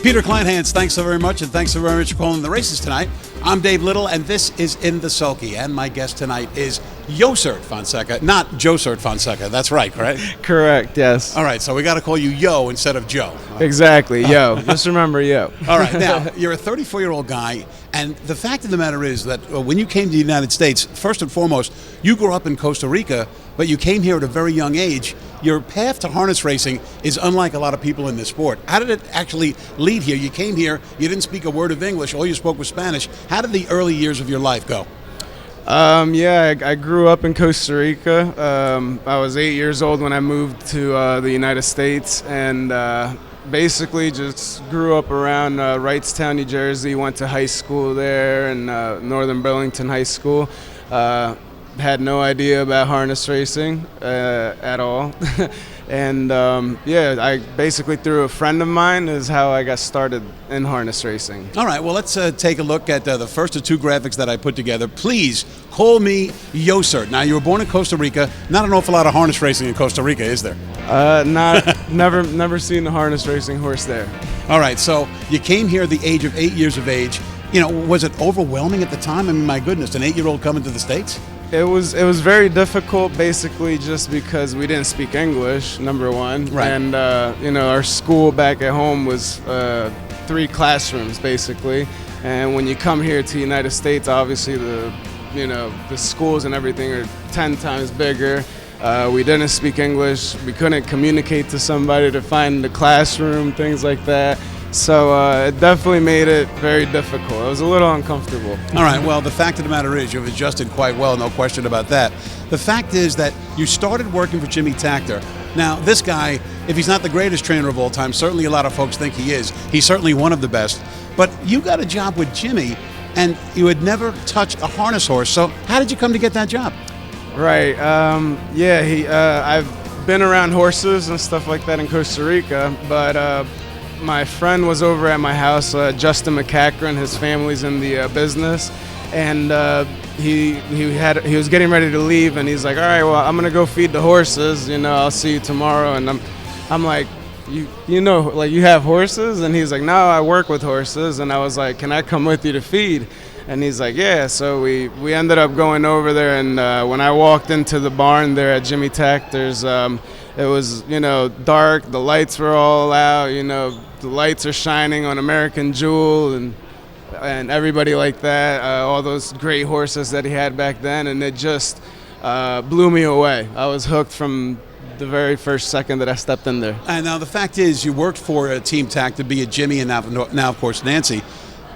Peter Kleinhans, thanks so very much, and thanks so very much for calling the races tonight. I'm Dave Little, and this is In the Sulky, and my guest tonight is Josert Fonseca, not Josert Fonseca. That's right, correct? Correct, yes. All right, so we got to call you Yo instead of Joe. Exactly, Yo. Just remember Yo. All right, now, you're a 34-year-old guy, and the fact of the matter is that when you came to the United States, first and foremost, you grew up in Costa Rica, but you came here at a very young age. Your path to harness racing is unlike a lot of people in this sport. How did it actually lead here? You came here, you didn't speak a word of English, all you spoke was Spanish. How did the early years of your life go? I grew up in Costa Rica. I was 8 years old when I moved to the United States, and basically just grew up around Wrightstown, New Jersey. Went to high school there in Northern Burlington High School. Had no idea about harness racing at all. And I basically through a friend of mine is how I got started in harness racing. All right, well, let's take a look at the first of two graphics that I put together. Please call me Josert. Now, you were born in Costa Rica. Not an awful lot of harness racing in Costa Rica, is there? Never seen a harness racing horse there. All right, so you came here at the age of 8 years of age. You know, was it overwhelming at the time? I mean, my goodness, an 8-year-old coming to the States? It was very difficult, basically, just because we didn't speak English, number one. Right. And our school back at home was 3 classrooms, basically. And when you come here to the United States, obviously the schools and everything are 10 times bigger. We didn't speak English. We couldn't communicate to somebody to find the classroom, things like that. So it definitely made it very difficult. It was a little uncomfortable. All right, well, the fact of the matter is you've adjusted quite well, no question about that. The fact is that you started working for Jimmy Takter. Now, this guy, if he's not the greatest trainer of all time, certainly a lot of folks think he is. He's certainly one of the best. But you got a job with Jimmy, and you had never touched a harness horse. So how did you come to get that job? Right. I've been around horses and stuff like that in Costa Rica, but my friend was over at my house, Justin McCachran. His family's in the business, and he was getting ready to leave, and he's like, "All right, well, I'm gonna go feed the horses. I'll see you tomorrow." And I'm like, you have horses? And he's like, "No, I work with horses." And I was like, "Can I come with you to feed?" And he's like, "Yeah." So we ended up going over there, and when I walked into the barn there at Jimmy Takter's, it was dark. The lights were all out. The lights are shining on American Jewel and everybody like that. All those great horses that he had back then, and it just blew me away. I was hooked from the very first second that I stepped in there. And now the fact is, you worked for Team Takter, be it Jimmy and now of course Nancy.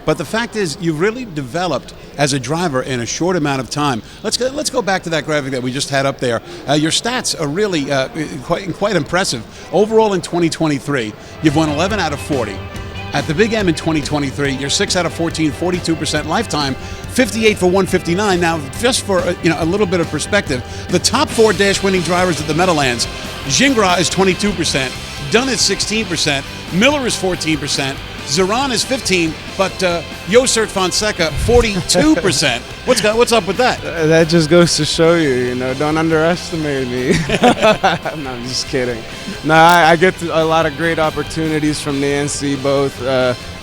But the fact is, you really developed as a driver in a short amount of time. Let's go back to that graphic that we just had up there. Your stats are really quite impressive. Overall in 2023, you've won 11 out of 40. At the Big M in 2023, you're 6 out of 14, 42% lifetime, 58 for 159. Now, just for a little bit of perspective, the top 4 dash-winning drivers at the Meadowlands, Gingras is 22%, Dunn is 16%, Miller is 14%, Zeran is 15%, but Josert Fonseca, 42%. What's up with that? That just goes to show you, don't underestimate me. No, I'm just kidding. No, I get a lot of great opportunities from Nancy, both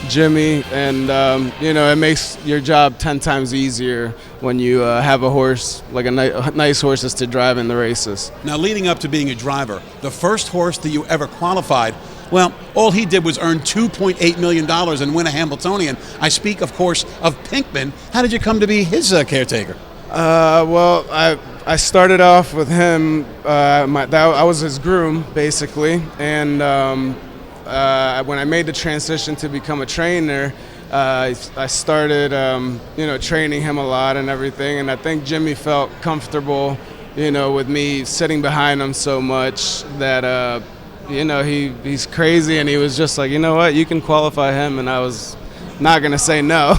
Jimmy, and it makes your job 10 times easier when you have a horse, like nice horses to drive in the races. Now, leading up to being a driver, the first horse that you ever qualified, well, all he did was earn $2.8 million and win a Hambletonian. I speak, of course, of Pinkman. How did you come to be his caretaker? Well, I started off with him. I was his groom, basically. And when I made the transition to become a trainer, I started, training him a lot and everything. And I think Jimmy felt comfortable, with me sitting behind him so much that he's crazy, and he was just like, you know what, you can qualify him, and I was not going to say no.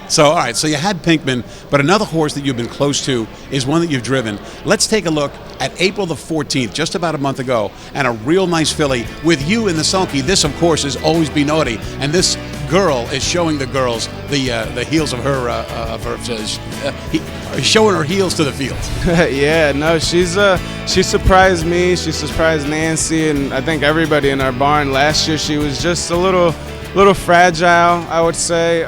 So, all right, so you had Pinkman, but another horse that you've been close to is one that you've driven. Let's take a look at April the 14th, just about a month ago, and a real nice filly with you in the sulky. This, of course, is Always Be Naughty, and this girl is showing the girls the heels of showing her heels to the field. Yeah, no, she surprised me. She surprised Nancy, and I think everybody in our barn. Last year, she was just a little fragile, I would say.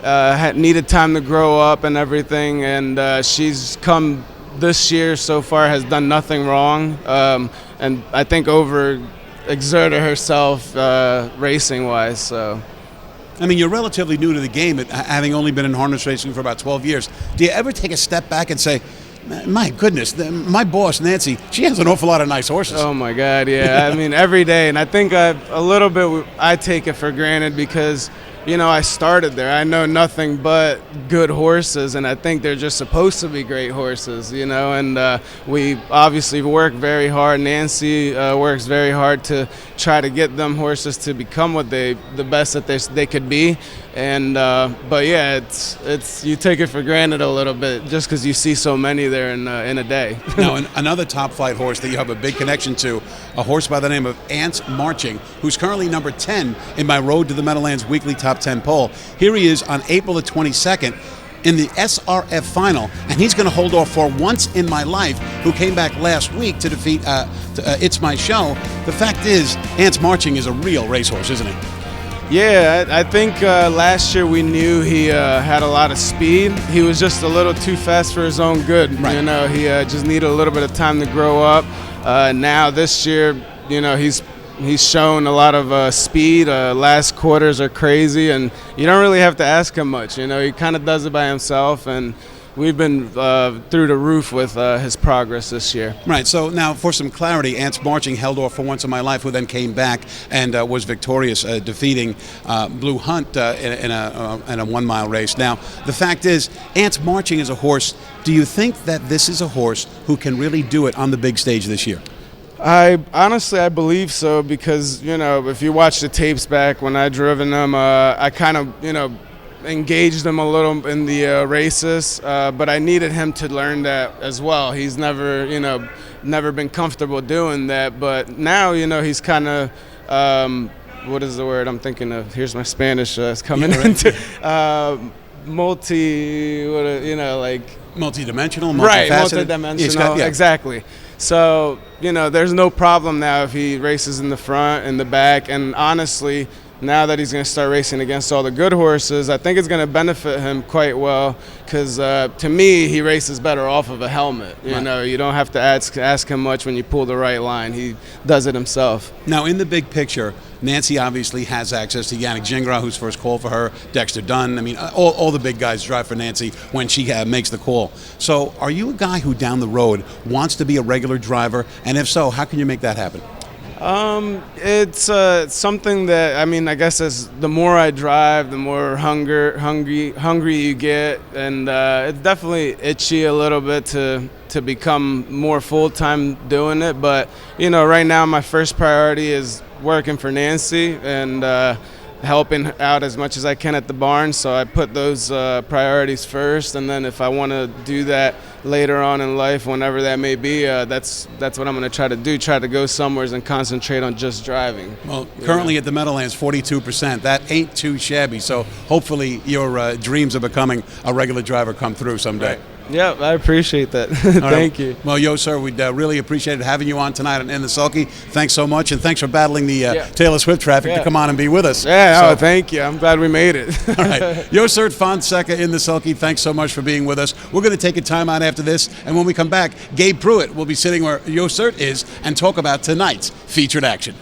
Had needed time to grow up and everything, and she's come this year so far, has done nothing wrong, and I think exerted herself racing wise. So. I mean, you're relatively new to the game, having only been in harness racing for about 12 years. Do you ever take a step back and say, my goodness, my boss, Nancy, she has an awful lot of nice horses? Oh, my God, yeah. I mean, every day. And I think I take it for granted because, I started there. I know nothing but good horses, and I think they're just supposed to be great horses, and we obviously work very hard. Nancy works very hard to try to get them horses to become the best that they could be. And but yeah, it's you take it for granted a little bit just because you see so many there in a day. Now, another top flight horse that you have a big connection to, a horse by the name of Ants Marching, who's currently number 10 in my Road to the Meadowlands weekly top 10 poll. Here he is on April the 22nd in the SRF final, and he's going to hold off for Once in My Life, who came back last week to defeat It's My Show. The fact is, Ants Marching is a real racehorse, isn't he? Yeah, I think last year we knew he had a lot of speed. He was just a little too fast for his own good. Right. He just needed a little bit of time to grow up. Now this year, he's shown a lot of speed. Last quarters are crazy, and you don't really have to ask him much. He kind of does it by himself, and we've been through the roof with his progress this year. Right, so now for some clarity, Ants Marching held off for Once in My Life, who then came back and was victorious, defeating Blue Hunt in a 1 mile race. Now, the fact is, Ants Marching is a horse. Do you think that this is a horse who can really do it on the big stage this year? I believe so because, if you watch the tapes back when I driven them, I kind of, engaged him a little in the races, but I needed him to learn that as well. He's never been comfortable doing that, but now, he's kind of, what is the word I'm thinking of? Here's my Spanish coming into multi-dimensional, right, multifaceted. multidimensional, exactly. So, there's no problem now if he races in the front and the back, and honestly, now that he's going to start racing against all the good horses, I think it's going to benefit him quite well because, to me, he races better off of a helmet. You don't have to ask him much when you pull the right line. He does it himself. Now, in the big picture, Nancy obviously has access to Yannick Gingras, who's first call for her, Dexter Dunn. I mean, all the big guys drive for Nancy when she makes the call. So are you a guy who down the road wants to be a regular driver? And if so, how can you make that happen? It's something that, I guess as the more I drive, the more hungry you get, and it's definitely itchy a little bit to become more full-time doing it. But, right now my first priority is working for Nancy and helping out as much as I can at the barn, so I put those priorities first, and then if I want to do that later on in life, whenever that may be, that's what I'm going to try to do, try to go somewhere and concentrate on just driving. Well, currently at the Meadowlands, 42%. That ain't too shabby, so hopefully your dreams of becoming a regular driver come through someday. Right. Yeah, I appreciate that. Thank you. Well, Josert, we'd really appreciated having you on tonight in the Sulky. Thanks so much, and thanks for battling the Taylor Swift traffic to come on and be with us. Yeah, thank you. I'm glad we made it. All right. Josert Fonseca in the Sulky, thanks so much for being with us. We're going to take a time out after this, and when we come back, Gabe Pruitt will be sitting where Josert is and talk about tonight's featured action.